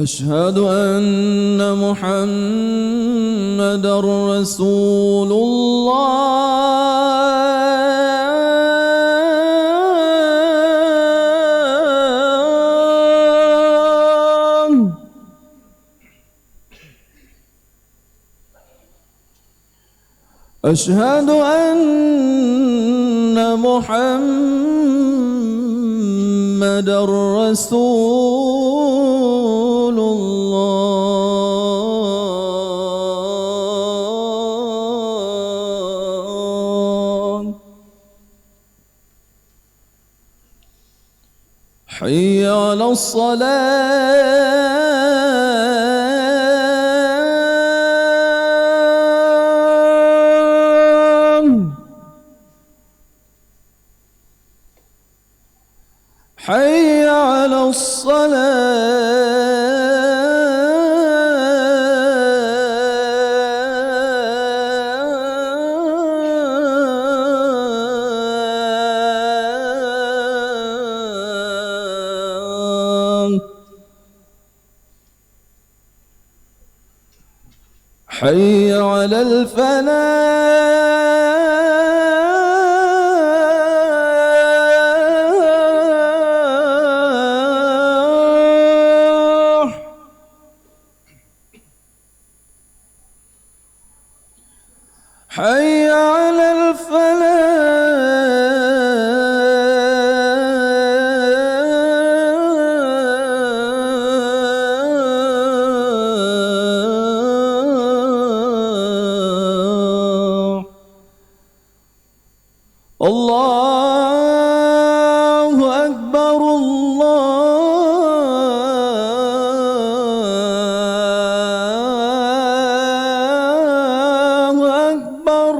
أشهد أن محمدًا رسول الله. أشهد أن محمدًا رسول الله. حي على الصلاة. حي على الصلاة. حي على الفلاح. حي على الفلاح. الله أكبر الله أكبر.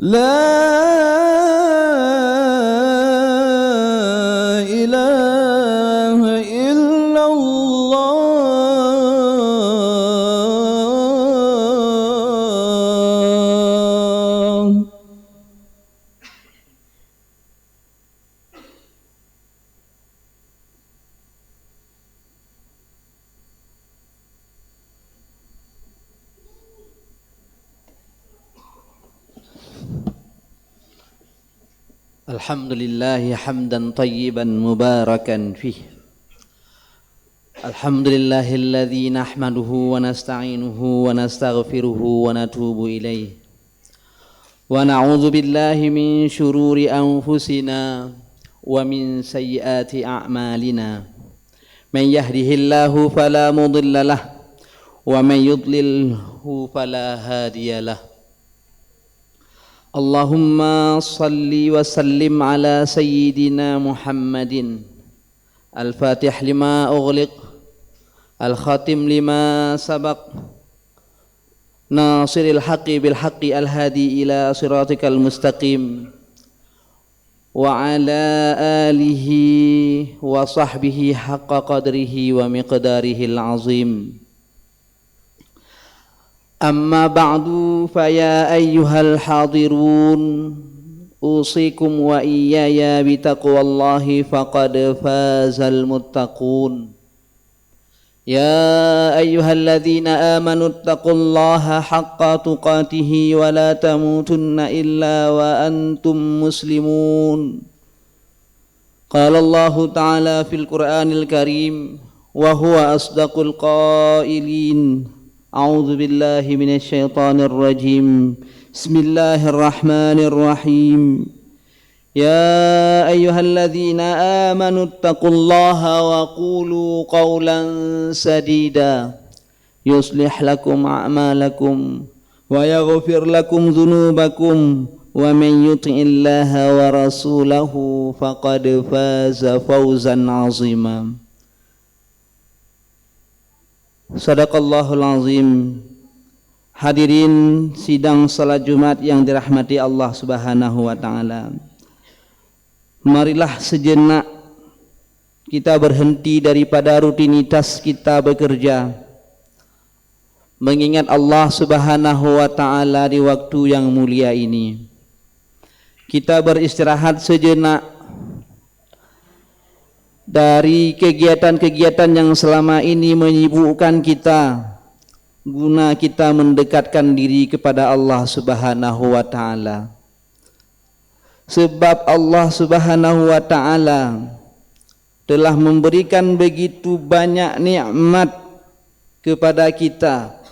لا إله إلا الله. Alhamdulillah hamdan tayyiban mubarakan fih. Alhamdulillahilladzi nahmaduhu wa nasta'inuhu wa nastaghfiruhu wa natubu ilaih. Wa na'udzu billahi min syururi anfusina wa min sayyiati a'malina. Man yahdihillahu fala mudilla lahu wa man yudlilhu fala hadiyalah. Allahumma salli wa sallim ala sayyidina Muhammadin al-fatih lima ughliq al-khatim lima sabaq nasiril haqqi bil haqqi al-hadi ila siratikal mustaqim wa ala alihi wa sahbihi haqqa qadrihi wa miqdarihil azim. Amma ba'du faya ayyuhal hadirun usikum wa iyaya bitaqwallahi faqad fazal muttaqun. Ya ayyuhalladzina amanu taqullaha haqqa tuqatihi wa la tamutunna illa wa antum muslimun. Qala Allahu ta'ala fil Qur'anil Karim wa huwa asdaqul qailin. A'udzu billahi minasy syaithanir rajim. Bismillahirrahmanirrahim. Ya ayyuhalladzina amanu taqullaha wa qulu qawlan sadida yuslih lakum a'malakum wa yaghfir lakum dhunubakum wa man yuti'illaha wa rasulahu faqad faza fawzan 'azima. Sadaqallahul azim. Hadirin sidang salat Jumat yang dirahmati Allah Subhanahu wa taala. Marilah sejenak kita berhenti daripada rutinitas kita bekerja, mengingat Allah Subhanahu wa taala di waktu yang mulia ini. kita beristirahat sejenak dari kegiatan-kegiatan yang selama ini menyibukkan kita, guna kita mendekatkan diri kepada Allah Subhanahu wa taala. Sebab Allah Subhanahu wa taala telah memberikan begitu banyak nikmat kepada kita,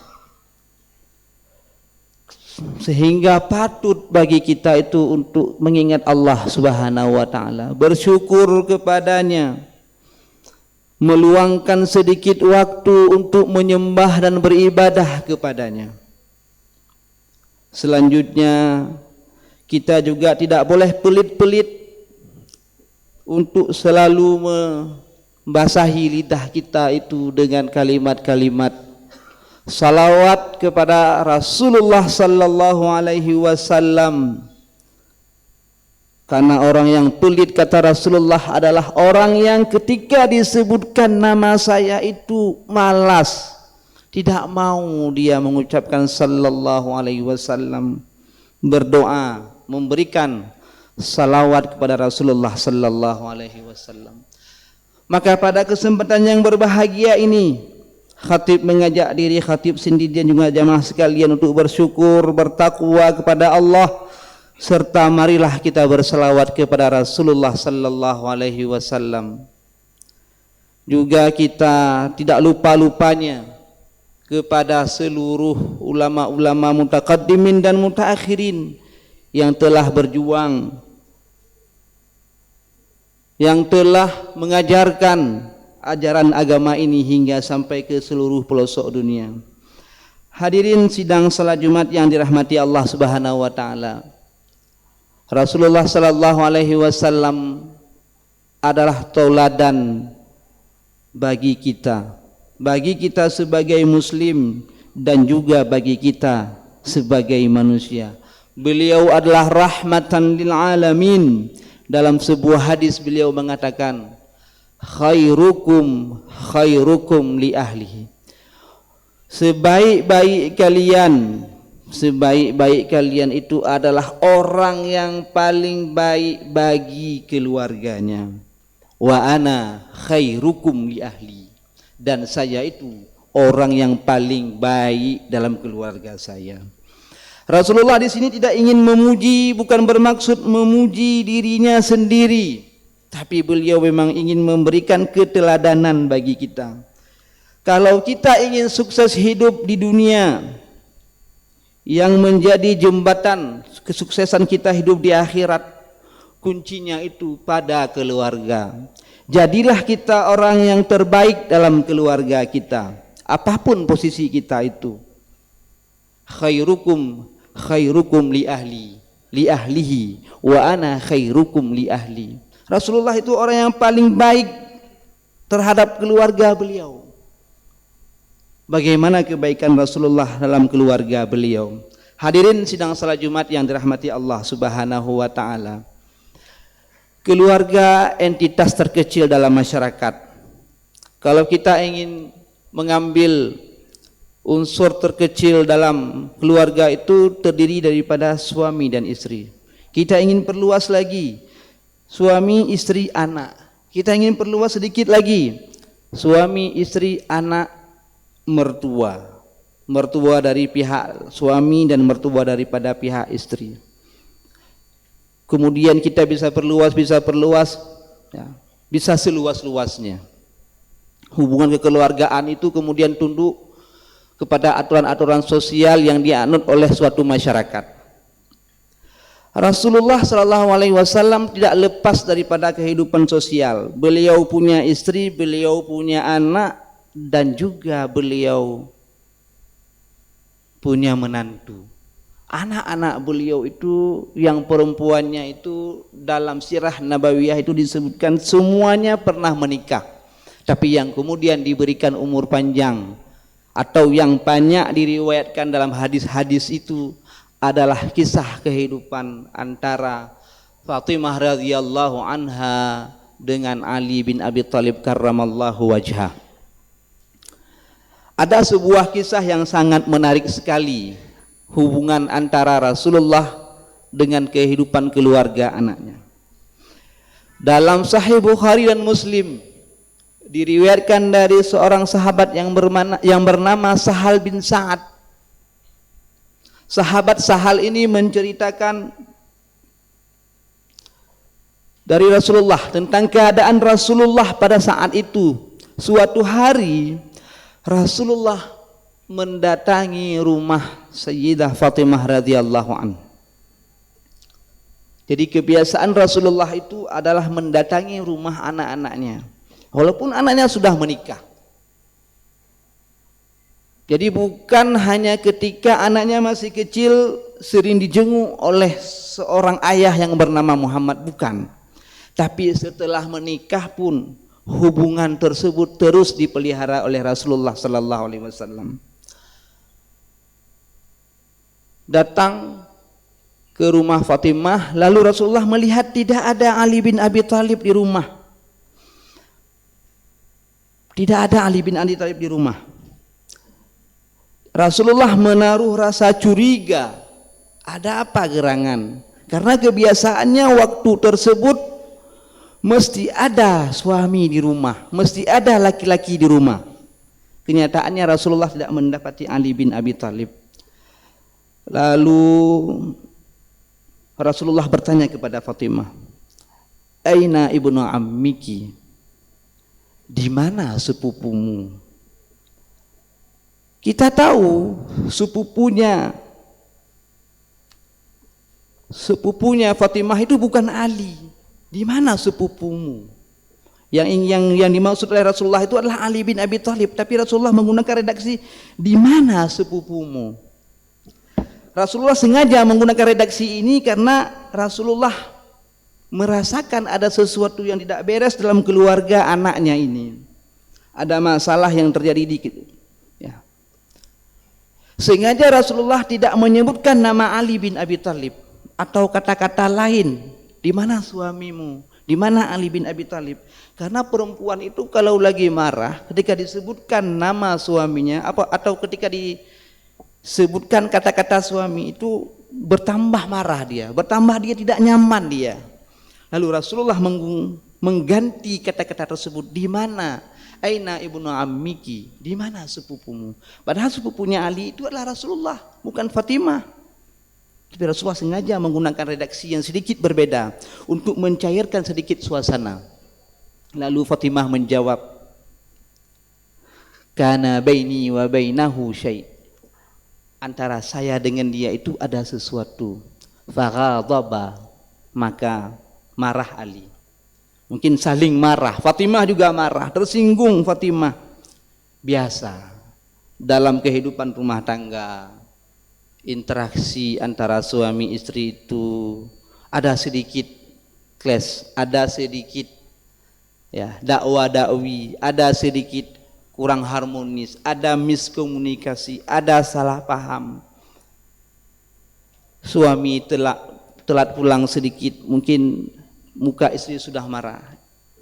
sehingga patut bagi kita itu untuk mengingat Allah Subhanahu wa taala, bersyukur kepadanya, meluangkan sedikit waktu untuk menyembah dan beribadah kepadanya. Selanjutnya, kita juga tidak boleh pelit-pelit untuk selalu membasahi lidah kita itu dengan kalimat-kalimat salawat kepada Rasulullah sallallahu alaihi wasallam. Karena orang yang pelit, kata Rasulullah, adalah orang yang ketika disebutkan nama saya itu malas, tidak mau dia mengucapkan sallallahu alaihi wasallam, berdoa, memberikan salawat kepada Rasulullah sallallahu alaihi wasallam. Maka pada kesempatan yang berbahagia ini, khatib mengajak diri khatib sendiri dan juga jamaah sekalian untuk bersyukur, bertakwa kepada Allah, serta marilah kita berselawat kepada Rasulullah sallallahu alaihi wasallam. Juga kita tidak lupa-lupanya kepada seluruh ulama-ulama mutaqaddimin dan mutaakhirin yang telah berjuang, yang telah mengajarkan ajaran agama ini hingga sampai ke seluruh pelosok dunia. Hadirin sidang salat Jumat yang dirahmati Allah Subhanahu wa taala. Rasulullah sallallahu alaihi wasallam adalah tauladan bagi kita sebagai muslim dan juga bagi kita sebagai manusia. Beliau adalah rahmatan lil alamin. Dalam sebuah hadis beliau mengatakan, khairukum li ahlihi. Sebaik-baik kalian itu adalah orang yang paling baik bagi keluarganya. Wa ana khairukum li ahli. Dan saya itu orang yang paling baik dalam keluarga saya. Rasulullah di sini tidak ingin memuji, bukan bermaksud memuji dirinya sendiri, tapi beliau memang ingin memberikan keteladanan bagi kita. Kalau kita ingin sukses hidup di dunia, yang menjadi jembatan kesuksesan kita hidup di akhirat, kuncinya itu pada keluarga. Jadilah kita orang yang terbaik dalam keluarga kita, apapun posisi kita itu. Khairukum li ahlihi wa ana khairukum li ahli. Rasulullah itu orang yang paling baik terhadap keluarga beliau. Bagaimana kebaikan Rasulullah dalam keluarga beliau? Hadirin sidang salat Jumat yang dirahmati Allah Subhanahu wa taala. Keluarga entitas terkecil dalam masyarakat. Kalau kita ingin mengambil unsur terkecil dalam keluarga, itu terdiri daripada suami dan istri. Kita ingin perluas lagi, suami, istri, anak. Kita ingin perluas sedikit lagi, suami, istri, anak, mertua. Mertua dari pihak suami dan mertua daripada pihak istri. Kemudian kita bisa perluas ya, bisa seluas-luasnya. Hubungan kekeluargaan itu kemudian tunduk kepada aturan-aturan sosial yang dianut oleh suatu masyarakat. Rasulullah sallallahu alaihi wasallam tidak lepas daripada kehidupan sosial. Beliau punya istri, beliau punya anak, dan juga beliau punya menantu. Anak-anak beliau itu yang perempuannya itu dalam sirah nabawiyah itu disebutkan semuanya pernah menikah, tapi yang kemudian diberikan umur panjang atau yang banyak diriwayatkan dalam hadis-hadis itu adalah kisah kehidupan antara Fatimah radhiyallahu anha dengan Ali bin Abi Thalib karramallahu wajhah. Ada sebuah kisah yang sangat menarik sekali, hubungan antara Rasulullah dengan kehidupan keluarga anaknya. Dalam Sahih Bukhari dan Muslim diriwayatkan dari seorang sahabat yang bernama Sahal bin Sa'ad. Sahabat Sahal ini menceritakan dari Rasulullah tentang keadaan Rasulullah pada saat itu. Suatu hari Rasulullah mendatangi rumah Sayyidah Fatimah radhiyallahu anha. Jadi kebiasaan Rasulullah itu adalah mendatangi rumah anak-anaknya, walaupun anaknya sudah menikah. Jadi bukan hanya ketika anaknya masih kecil sering dijenguk oleh seorang ayah yang bernama Muhammad, bukan. Tapi setelah menikah pun hubungan tersebut terus dipelihara oleh Rasulullah sallallahu alaihi wasallam. Datang ke rumah Fatimah, lalu Rasulullah melihat tidak ada Ali bin Abi Thalib di rumah. Tidak ada Ali bin Abi Thalib di rumah. Rasulullah menaruh rasa curiga, ada apa gerangan? Karena kebiasaannya waktu tersebut mesti ada suami di rumah, mesti ada laki-laki di rumah. Kenyataannya Rasulullah tidak mendapati Ali bin Abi Thalib. Lalu Rasulullah bertanya kepada Fatimah, "Aina ibnu ammiki?" Di mana sepupumu? Kita tahu sepupunya Fatimah itu bukan Ali. Di mana sepupumu? Yang dimaksud oleh Rasulullah itu adalah Ali bin Abi Thalib, tapi Rasulullah menggunakan redaksi di mana sepupumu. Rasulullah sengaja menggunakan redaksi ini karena Rasulullah merasakan ada sesuatu yang tidak beres dalam keluarga anaknya ini. Ada masalah yang terjadi ya. Sengaja Rasulullah tidak menyebutkan nama Ali bin Abi Thalib atau kata-kata lain, di mana suamimu, di mana Ali bin Abi Thalib. Karena perempuan itu kalau lagi marah, ketika disebutkan nama suaminya atau ketika disebutkan kata-kata suami itu bertambah marah dia, bertambah dia tidak nyaman dia. Lalu Rasulullah mengganti kata-kata tersebut, di mana? Aina ibnu ammiki, di mana sepupumu? Padahal sepupunya Ali itu adalah Rasulullah, bukan Fatimah. Tapi Rasulullah sengaja menggunakan redaksi yang sedikit berbeda untuk mencairkan sedikit suasana. Lalu Fatimah menjawab, "Kana baini wa bainahu syai'." Antara saya dengan dia itu ada sesuatu. Faghadaba, maka marah Ali. Mungkin saling marah. Fatimah juga marah, tersinggung Fatimah. Biasa dalam kehidupan rumah tangga, interaksi antara suami istri itu ada sedikit clash, ada sedikit ya dakwa-dakwi, ada sedikit kurang harmonis, ada miskomunikasi, ada salah paham. Suami telat pulang sedikit, mungkin muka istri sudah marah.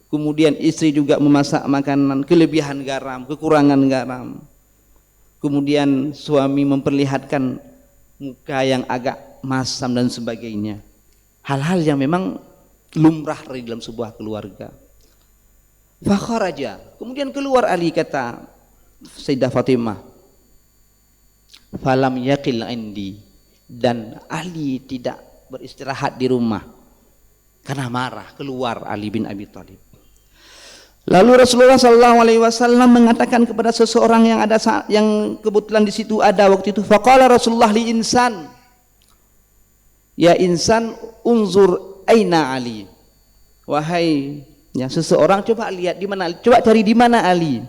Kemudian istri juga memasak makanan kelebihan garam, kekurangan garam. Kemudian suami memperlihatkan muka yang agak masam dan sebagainya. Hal-hal yang memang lumrah di dalam sebuah keluarga. Fakharaja, kemudian keluar Ali, kata Sayyidah Fatimah, falam yaqil indi, dan Ali tidak beristirahat di rumah karena marah. Keluar Ali bin Abi Thalib. Lalu Rasulullah SAW mengatakan kepada seseorang yang kebetulan di situ ada waktu itu, faqala Rasulullah li insan, ya insan unzur aina Ali, wahai ya seseorang, coba lihat di mana, coba cari di mana Ali.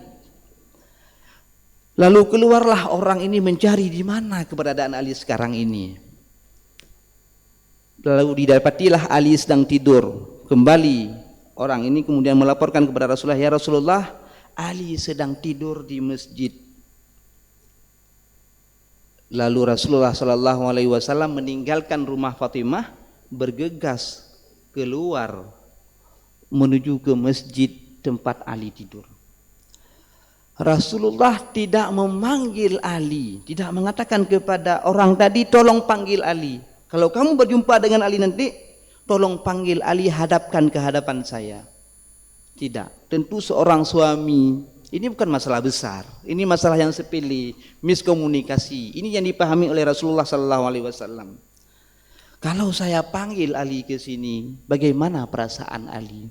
Lalu keluarlah orang ini mencari di mana keberadaan Ali sekarang ini. Lalu didapatilah Ali sedang tidur. Kembali orang ini kemudian melaporkan kepada Rasulullah, ya Rasulullah, Ali sedang tidur di masjid. Lalu Rasulullah SAW meninggalkan rumah Fatimah, bergegas keluar menuju ke masjid tempat Ali tidur. Rasulullah tidak memanggil Ali, tidak mengatakan kepada orang tadi, tolong panggil Ali. Kalau kamu berjumpa dengan Ali nanti, tolong panggil Ali, hadapkan ke hadapan saya. Tidak, tentu seorang suami, ini bukan masalah besar, ini masalah yang sepele, miskomunikasi. Ini yang dipahami oleh Rasulullah SAW. Kalau saya panggil Ali ke sini, bagaimana perasaan Ali?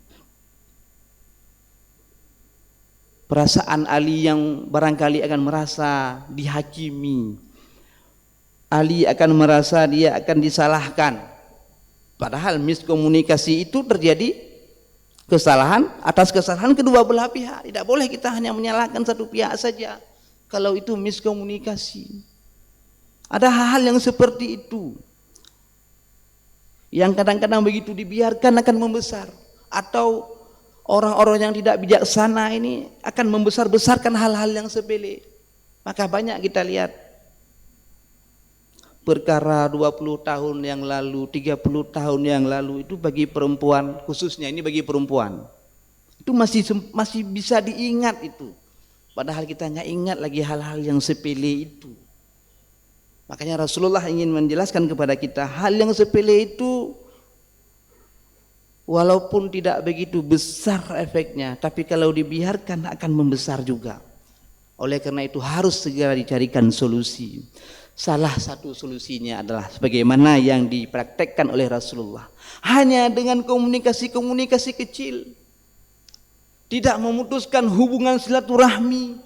Perasaan Ali yang barangkali akan merasa dihakimi. Ali akan merasa dia akan disalahkan. Padahal miskomunikasi itu terjadi kesalahan atas kesalahan kedua belah pihak. Tidak boleh kita hanya menyalahkan satu pihak saja. Kalau itu miskomunikasi. Ada hal-hal yang seperti itu, yang kadang-kadang begitu dibiarkan akan membesar. Atau orang-orang yang tidak bijaksana ini akan membesar-besarkan hal-hal yang sepele. Maka banyak kita lihat perkara 20 tahun yang lalu, 30 tahun yang lalu itu bagi perempuan, khususnya ini bagi perempuan, itu masih bisa diingat itu. Padahal kita nggak ingat lagi hal-hal yang sepele itu. Makanya Rasulullah ingin menjelaskan kepada kita hal yang sepele itu walaupun tidak begitu besar efeknya, tapi kalau dibiarkan akan membesar juga. Oleh karena itu harus segera dicarikan solusi. Salah satu solusinya adalah sebagaimana yang dipraktekkan oleh Rasulullah. Hanya dengan komunikasi-komunikasi kecil. Tidak memutuskan hubungan silaturahmi.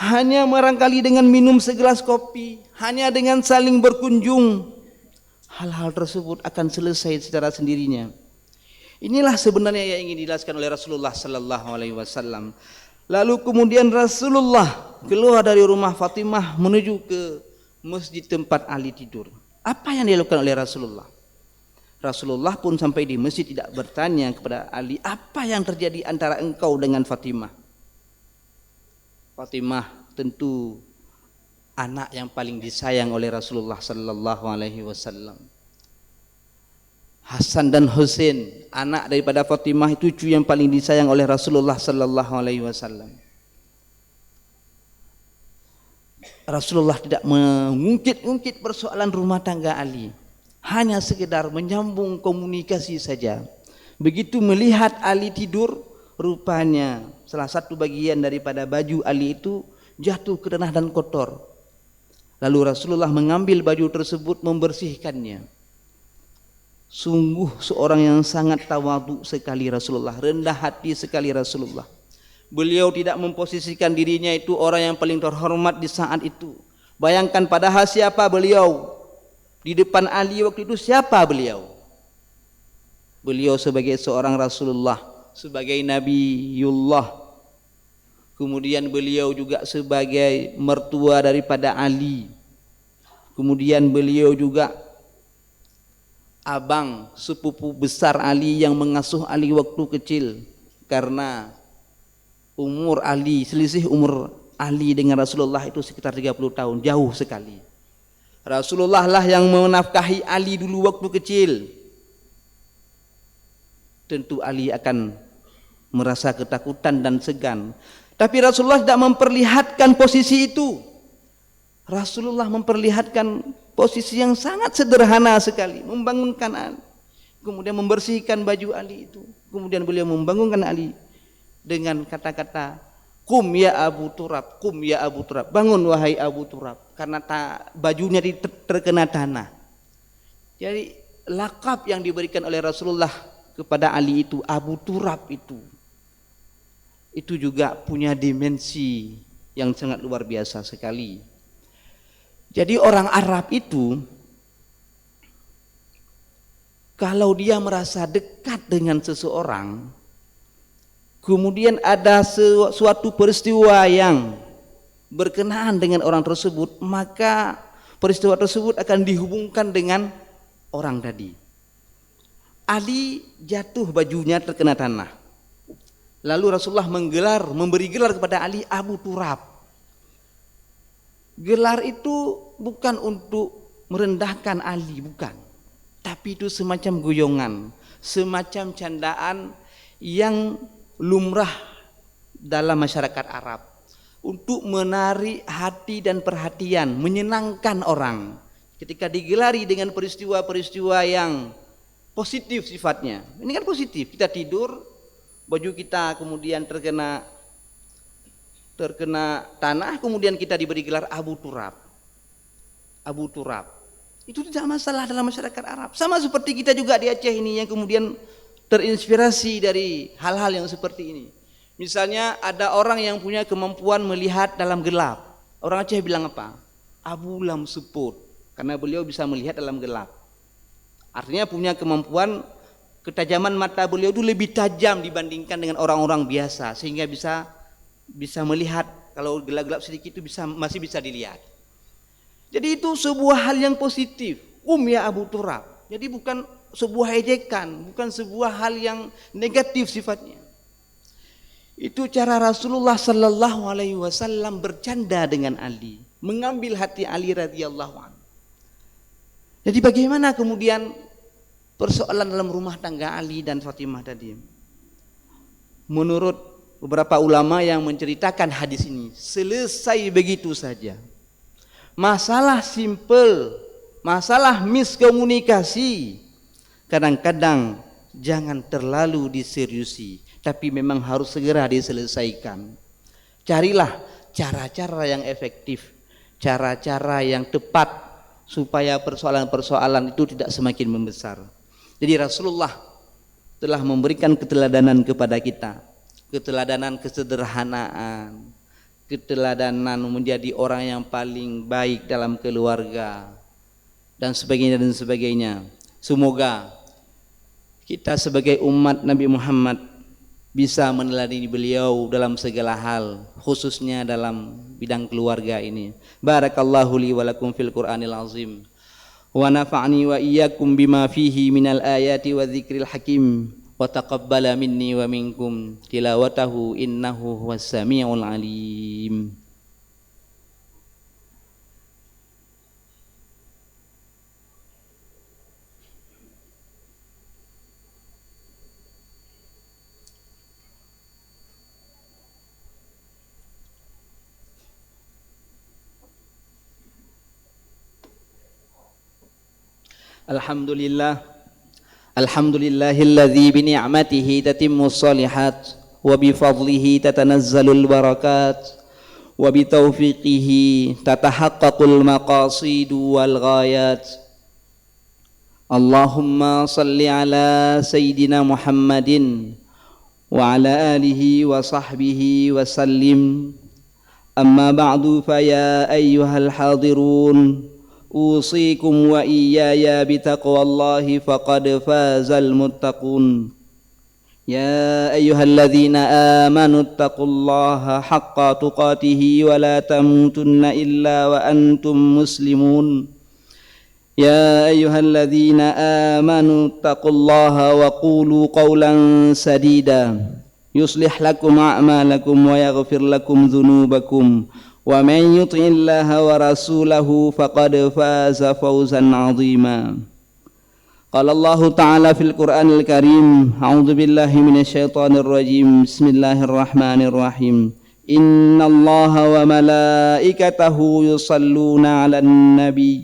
Hanya barangkali dengan minum segelas kopi. Hanya dengan saling berkunjung. Hal-hal tersebut akan selesai secara sendirinya. Inilah sebenarnya yang ingin dijelaskan oleh Rasulullah sallallahu alaihi wasallam. Lalu kemudian Rasulullah keluar dari rumah Fatimah menuju ke masjid tempat Ali tidur. Apa yang dilakukan oleh Rasulullah? Rasulullah pun sampai di masjid tidak bertanya kepada Ali, apa yang terjadi antara engkau dengan Fatimah? Fatimah tentu anak yang paling disayang oleh Rasulullah sallallahu alaihi wasallam. Hasan dan Husain, anak daripada Fatimah, itu cucu yang paling disayang oleh Rasulullah sallallahu alaihi wasallam. Rasulullah tidak mengungkit-ungkit persoalan rumah tangga Ali, hanya sekedar menyambung komunikasi saja. Begitu melihat Ali tidur, rupanya salah satu bagian daripada baju Ali itu jatuh ke tanah dan kotor. Lalu Rasulullah mengambil baju tersebut, membersihkannya. Sungguh seorang yang sangat tawadhu sekali Rasulullah, rendah hati sekali Rasulullah. Beliau tidak memposisikan dirinya itu orang yang paling terhormat di saat itu. Bayangkan padahal siapa beliau di depan Ali waktu itu, siapa beliau? Beliau sebagai seorang Rasulullah, sebagai Nabiullah. Kemudian beliau juga sebagai mertua daripada Ali. Kemudian beliau juga abang sepupu besar Ali yang mengasuh Ali waktu kecil. Karena umur Ali, selisih umur Ali dengan Rasulullah itu sekitar 30 tahun, jauh sekali. Rasulullah lah yang menafkahi Ali dulu waktu kecil. Tentu Ali akan merasa ketakutan dan segan. Tapi Rasulullah tidak memperlihatkan posisi itu. Rasulullah memperlihatkan posisi yang sangat sederhana sekali, membangunkan Ali, kemudian membersihkan baju Ali itu, kemudian beliau membangunkan Ali dengan kata-kata, "Kum ya Abu Turab, kum ya Abu Turab, bangun wahai Abu Turab," karena bajunya terkena tanah. Jadi lakab yang diberikan oleh Rasulullah kepada Ali itu, Abu Turab itu juga punya dimensi yang sangat luar biasa sekali. Jadi orang Arab itu kalau dia merasa dekat dengan seseorang, kemudian ada suatu peristiwa yang berkenaan dengan orang tersebut, maka peristiwa tersebut akan dihubungkan dengan orang tadi. Ali jatuh, bajunya terkena tanah. Lalu Rasulullah memberi gelar kepada Ali Abu Turab. Gelar itu bukan untuk merendahkan Ali, bukan. Tapi itu semacam guyongan, semacam candaan yang lumrah dalam masyarakat Arab untuk menarik hati dan perhatian, menyenangkan orang. ketika digelari dengan peristiwa-peristiwa yang positif sifatnya. Ini kan positif, kita tidur, baju kita kemudian terkena tanah, kemudian kita diberi gelar Abu Turab. Abu Turab. Itu tidak masalah dalam masyarakat Arab. Sama seperti kita juga di Aceh ini yang kemudian terinspirasi dari hal-hal yang seperti ini. Misalnya ada orang yang punya kemampuan melihat dalam gelap. Orang Aceh bilang apa? Abu Lam Seput. Karena beliau bisa melihat dalam gelap. Artinya punya kemampuan, ketajaman mata beliau itu lebih tajam dibandingkan dengan orang-orang biasa, sehingga bisa melihat kalau gelap-gelap sedikit itu masih bisa dilihat. Jadi itu sebuah hal yang positif. Ya Abu Turab. Jadi bukan sebuah ejekan, bukan sebuah hal yang negatif sifatnya. Itu cara Rasulullah sallallahu alaihi wasallam bercanda dengan Ali, mengambil hati Ali radhiyallahu anhu. Jadi bagaimana kemudian persoalan dalam rumah tangga Ali dan Fatimah tadi? Menurut beberapa ulama yang menceritakan hadis ini, selesai begitu saja. Masalah simple, masalah miskomunikasi, kadang-kadang jangan terlalu diseriusi, tapi memang harus segera diselesaikan. Carilah cara-cara yang efektif, cara-cara yang tepat, supaya persoalan-persoalan itu tidak semakin membesar. Jadi Rasulullah telah memberikan keteladanan kepada kita, keteladanan kesederhanaan, keteladanan menjadi orang yang paling baik dalam keluarga, dan sebagainya. Semoga kita sebagai umat Nabi Muhammad bisa meneladani beliau dalam segala hal, khususnya dalam bidang keluarga ini. Barakallahu li wa lakum fil Qur'anil azim, wa nafa'ni wa iyyakum bima fihi minal ayati wa dzikril hakim, wa taqabbala minni wa minkum tilawatahu innahu huwas samiul alim. Alhamdulillahilladzi bi ni'matihi tatimmus shalihat wa bi fadlihi tatanazzalul barakat wa bi taufiqihi tatahaqqaqul maqasidu wal ghayat. Allahumma salli ala sayyidina Muhammadin wa ala alihi wa sahbihi wa sallim. Amma ba'du, fa ya ayyuhal hadirun, أوصيكم وإياي بتقوى الله فقد فاز المتقون. يا أيها الذين آمنوا اتقوا الله حق تقاته ولا تموتن إلا وأنتم مسلمون. يا أيها الذين آمنوا اتقوا الله وقولوا قولا سديدا يصلح لكم أعمالكم ويغفر لكم ذنوبكم ومن يطع الله ورسوله فقد فاز فوزا عظيما. قال الله تعالى في القرآن الكريم: أعوذ بالله من الشيطان الرجيم، بسم الله الرحمن الرحيم. إن الله وملائكته يصلون على النبي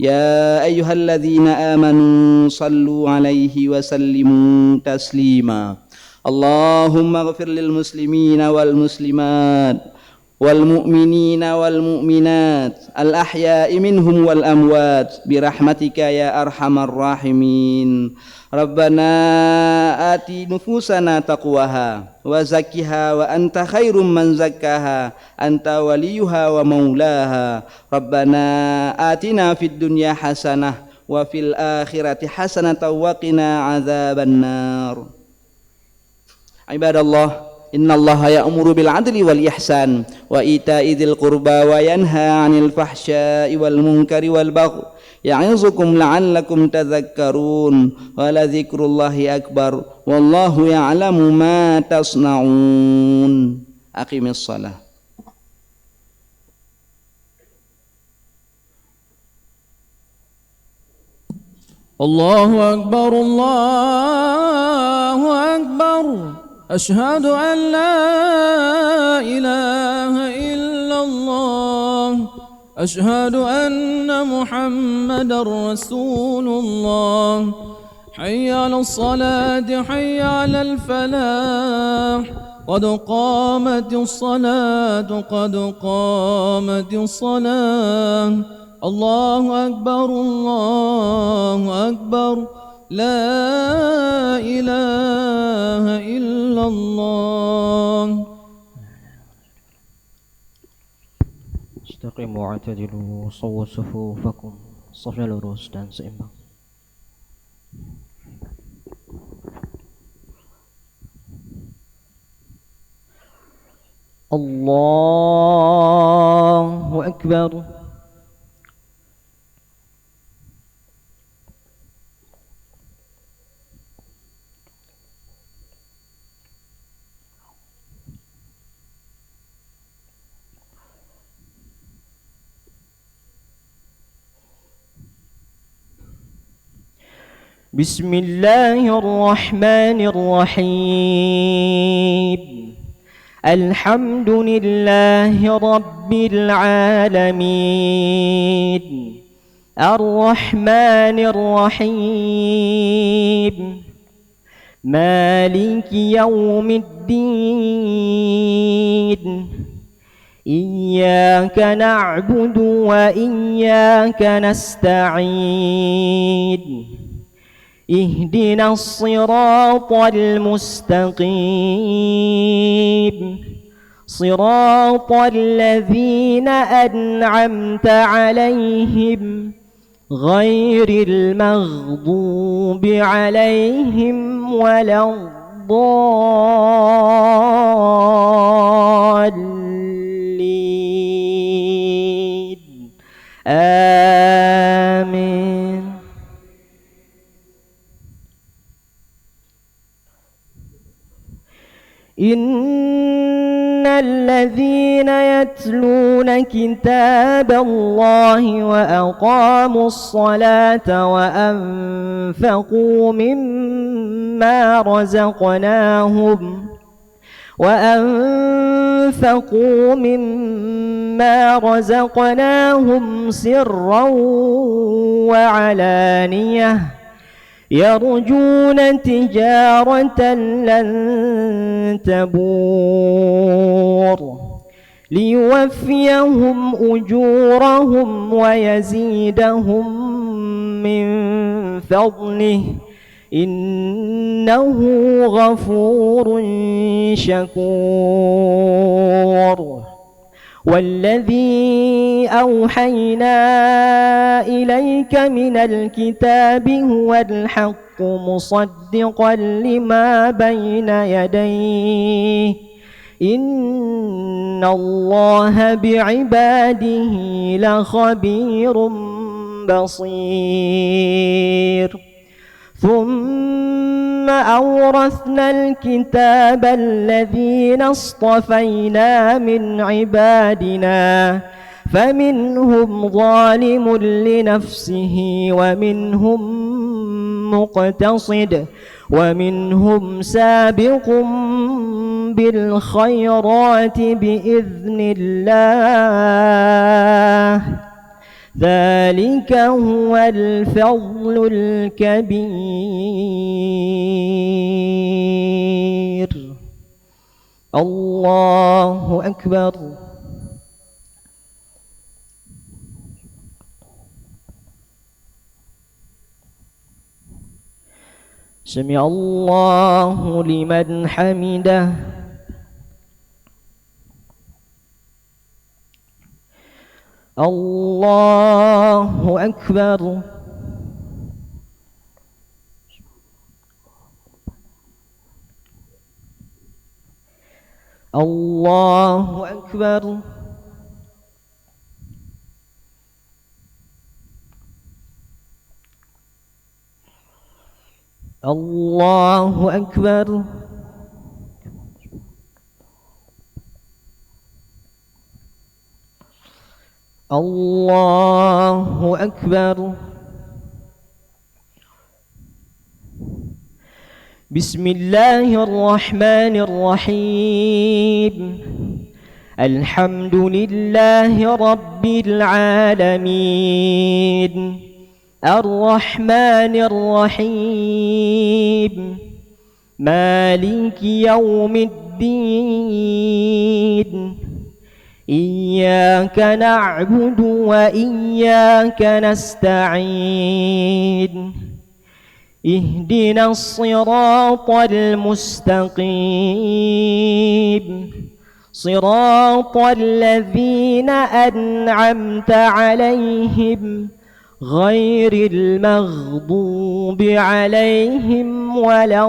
يا أيها الذين آمنوا صلوا عليه وسلموا تسليما. اللهم اغفر للمسلمين والمسلمات والمؤمنين والمؤمنات الأحياء منهم والأموات برحمتك يا أرحم الراحمين. ربنا آت نفوسنا تقواها وزكها وأنت خير من زكاها أنت وليها ومولاها. ربنا آتنا في الدنيا حسنة وفي الآخرة حسنة وقنا عذاب النار. عباد الله، إن الله يأمر بالعدل والإحسان وإيتاء ذي القربى وينهى عن الفحشاء والمنكر والبغي يعظكم لعلكم تذكرون. ولذكر الله أكبر والله يعلم ما تصنعون. أقم الصلاة. الله أكبر الله أكبر أشهد أن لا إله إلا الله أشهد أن محمدا رسول الله. حي على الصلاة حي على الفلاح، قد قامت الصلاة قد قامت الصلاة. الله أكبر الله أكبر، لا إله إلا الله. Istaqimu wa'tadilu, sawwu sufufakum, safnya lurus dan seimbang. Allahu Akbar. بسم الله الرحمن الرحيم. الحمد لله رب العالمين، الرحمن الرحيم، مالك يوم الدين. إياك نعبد وإياك نستعين. اهدنا الصراط المستقيم، صراط الذين أنعمت عليهم غير المغضوب عليهم ولا الضالين. آمين. إن الذين يتلون كتاب الله وأقاموا الصلاة وأنفقوا مما رزقناهم سرا وعلانية يرجون تجارة لن تبور ليوفيهم أجورهم ويزيدهم من فضله إنه غفور شكور. والذي أوحينا إليك من الكتاب هو الحق مصدقا لما بين يديه إن الله بعباده لخبير بصير. ثم أورثنا الكتاب الذين اصطفينا من عبادنا فمنهم ظالم لنفسه ومنهم مقتصد ومنهم سابق بالخيرات بإذن الله ذلك هو الفضل الكبير. الله أكبر. سمع الله لمن حمده. الله أكبر. الله أكبر. الله أكبر. الله أكبر. بسم الله الرحمن الرحيم. الحمد لله رب العالمين الرحمن الرحيم مالك يوم الدين إياك نعبد وإياك نستعين اهدنا الصراط المستقيم صراط الذين أنعمت عليهم غير المغضوب عليهم ولا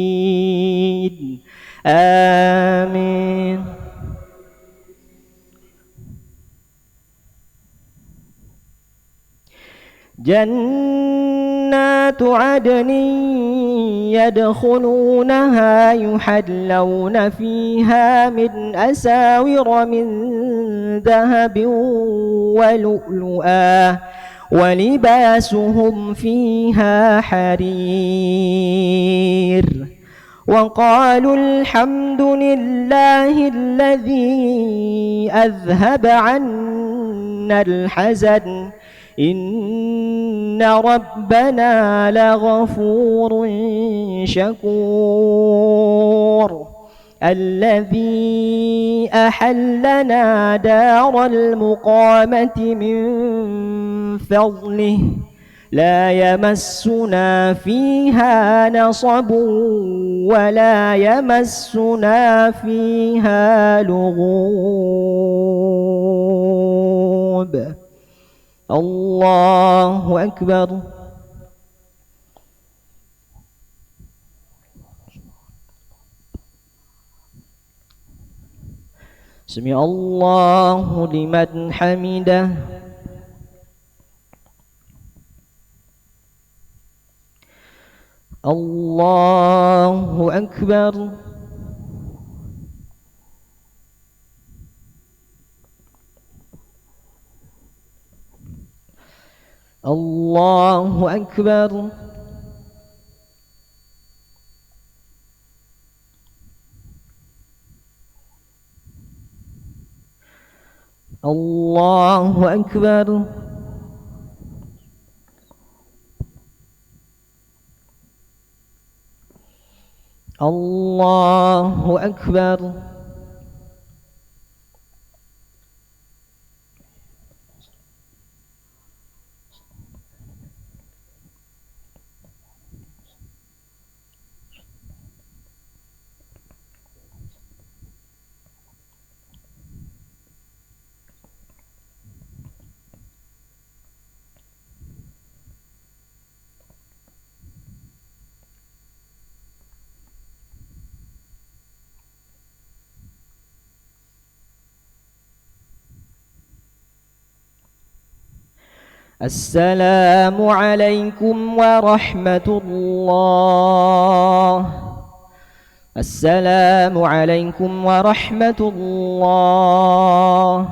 الضالين آمين. جنات عدن يدخلونها يحلون فيها من أساور من ذهب ولؤلؤا ولباسهم فيها حرير وقالوا الحمد لله الذي أذهب عنا الحزن إن ربنا لغفور شكور الذي أحلنا دار المقامة من فضله لا يمسنا فيها نصب ولا يمسنا فيها لغوب. الله أكبر. سمع الله لمن حمده. الله أكبر. الله أكبر. الله أكبر. الله أكبر. السلام عليكم ورحمة الله. السلام عليكم ورحمة الله.